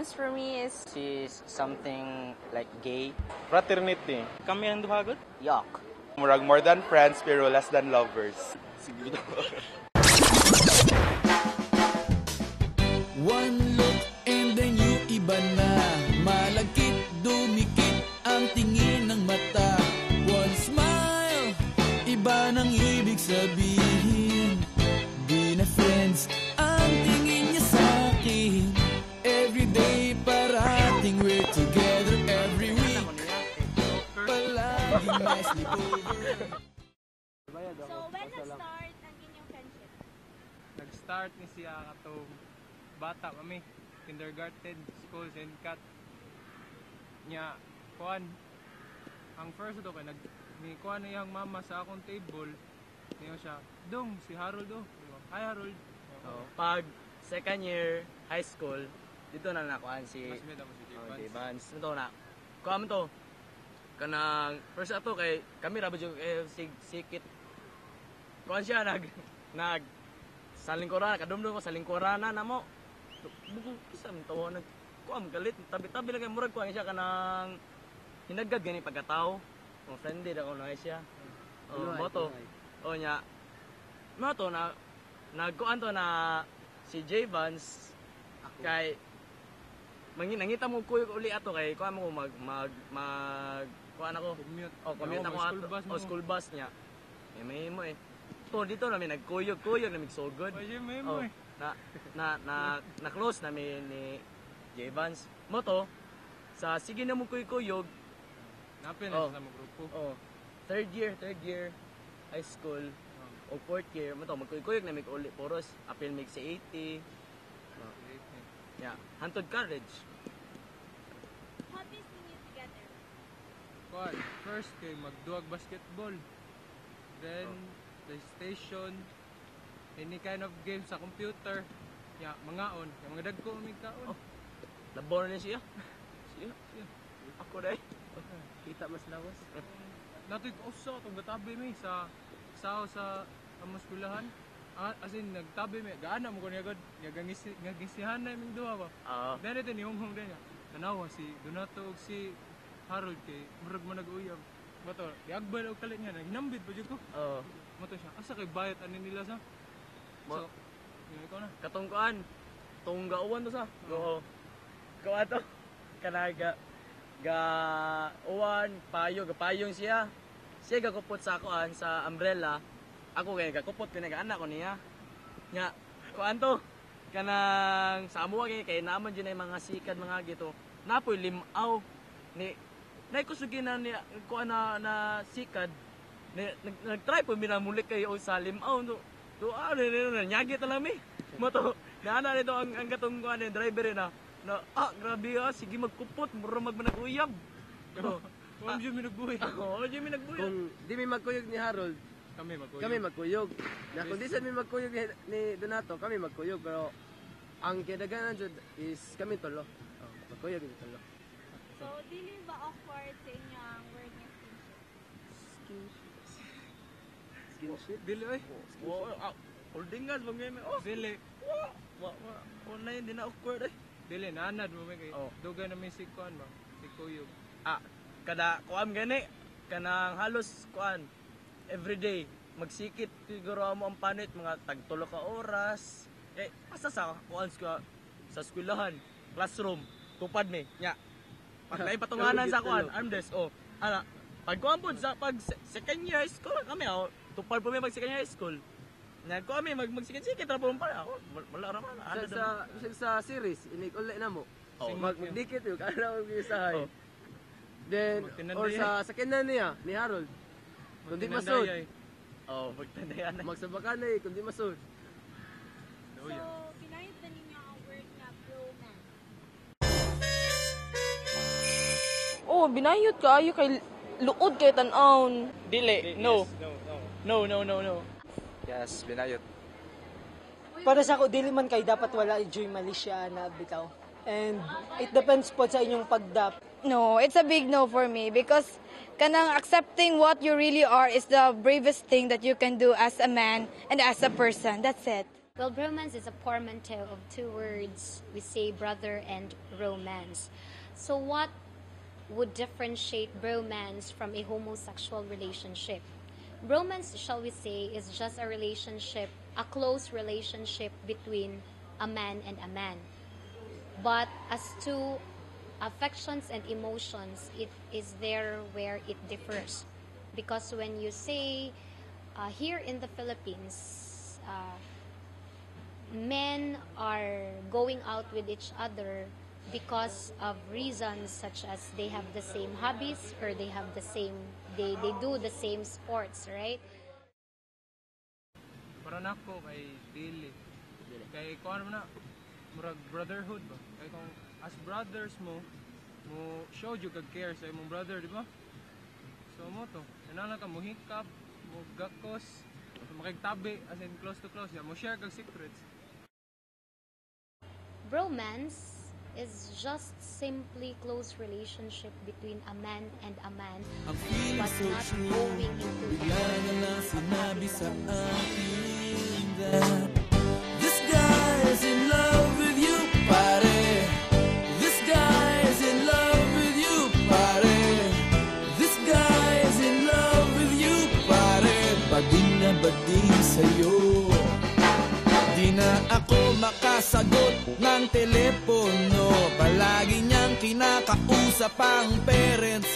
Friends for me is Is something like gay. Fraternity. Kami ang duhagot? Yuck. Murag more than friends pero less than lovers. One look and then you iba na. Malagkit, dumikit ang tingin ng mata. One smile, iba nang ibig sabihin. Di na friends ang tingin niya sa akin. Everyday parating we're together every week. Palaging may sleepover. So, when nag-start ang inyong friendship? Nag-start ni siya katong bata kami. Kindergarten, school, Zencat. Nya, kuan. Ang first ito kay ni kuan na yung mama sa akong table. Niyo siya, "Dong, si Harold oh." "Hi Harold." Pag second year high school, dito na nakuhaan si Classmate ako si J. Vance. Ito na. Kuhaan mo to. Kanang first ato kay kami ra ba yung sikit. Kuhaan siya nag sa lingkuran, kadumdum ko sa lingkuran na mo. Bugo kisa mo to nag kuhaan galit tabi-tabi lang kay murag kuhaan siya kanang hinagad gani pagkatao. Oh, friendly ako na siya. Oh, moto. Oh nya. Moto na nagkuan to na si J. Vance kay nangita mo kuyo uli ato kay kuan mo mag kuan ako Commute. commute ako School ato bus mo. school bus niya may mo to dito namin nagkuyog namin so good Pwede mo eh. na close namin ni J. Vance mo to sa sige na mo kuyog Napin na siya sa mga grupo. third year high school o fourth year mo to magkuyog namin uli poros apil mig sa 80 yeah hantod college. Hobbies ninyo together? Kuan, first kay magduwag basketball. Then PlayStation, any kind of game sa computer. Ya, mangaon, kay mga dagko mig kaon. Labor na siya. Siya. Ako dai. Kita mas lawas. Natoy ko usa tong gatabi mi sa among eskwelahan. As in nagtabi mi, gaana mo ko niya god. Gagisihan na imong duha ba. Then ito ni Hong din niya. Tanawa si Donato ug si Harold kay murag mo nag-uyab. Bato, yagbal og kalit niya, nagnambit pa jud ko. Mato siya. Asa kay bayat ani nila sa? So, yun ikaw na. Katungkuan. Tunggauan to sa. Oo. Kuha to. Kanaga uwan, payong siya. Siya gakupot sa akoan sa umbrella. Ako kay gakupot ko anak ko niya. Nya, kuan to. Kanang sa amuwa kay naman dyan ay mga sikad mga gito. Napoy limaw ni naikusugi na ni kuan na sikad. Nagtry po minamulik kayo sa limaw no. Do nyagi talami. Mo to. Naana nito ang katong kuan ni driver na grabe sige magkupot mura magmanag-uyab. Kung di mi nagbuhay. Di mi nagbuhay. Kung di mi magkuyog ni Harold, Kami magkuyo. kami magkuyog. Na kung di sa mi magkuyog ni Donato, kami magkuyog. Pero ang kinaganan jud is kami tolo. Magkuyog ni tolo. So, dili ba awkward sa inyo ang word niya Skinship. Dili oy. Holding gas bang game. Dili. Wala yun, di na awkward eh. Dili nanad mo kay. Oh. Dugay na may si kuan ba. Si Kuyog. Kada kuam gani kanang halos kuan everyday magsikit siguro mo ang panit mga tagtulo ka oras asa sa kuan sa eskwelahan classroom tupad mi nya patay patunganan sa kuan armdesk ana pag kuan pod sa pag second year high school kami tupad po mi pag second year high school nya ko kami magsikit-sikit ra po pa wala ra man Sa series, inig-uli na mo. Magdikit yun, kaya mo gisahay. Then, or sa sakinan niya, ni Harold. Kung di masod. Magtandayan na. Magsabakan na kung di masod. So, pinahit na ninyo ang word na bromance. Binayot ka ayo kay luod kay tan-aon. Dili, no. No. Yes, binayot. Para sa ako, dili man kay dapat wala enjoy mali siya na bitaw. And it depends po sa inyong pagdap. No, it's a big no for me because kanang accepting what you really are is the bravest thing that you can do as a man and as a person. That's it. Well, bromance is a portmanteau of two words. We say brother and romance. So what would differentiate bromance from a homosexual relationship? Bromance, shall we say, is just a relationship, a close relationship between a man and a man. But as to affections and emotions, it is there where it differs. Because when you say, here in the Philippines, men are going out with each other because of reasons such as they have the same hobbies or they have the same, they do the same sports, right? Para nako kay dili. Kay kuan mo na murag brotherhood ba? Kay kung as brothers mo show you kag care sa imong brother, di ba? So mo to, inana ka mo hikap, mo gakos, makigtabi as in close to close, mo share kag secrets. Bromance is just simply close relationship between a man and a man, but not going into Bigla na lang sinabi sa akin that this guy is in love with you, pare. This guy is in love with you, pare. This guy is in love with you, pare. Bading na bading sa'yo. Di na ako makasagot ng telepono. Palagi niyang kinakausap ang parents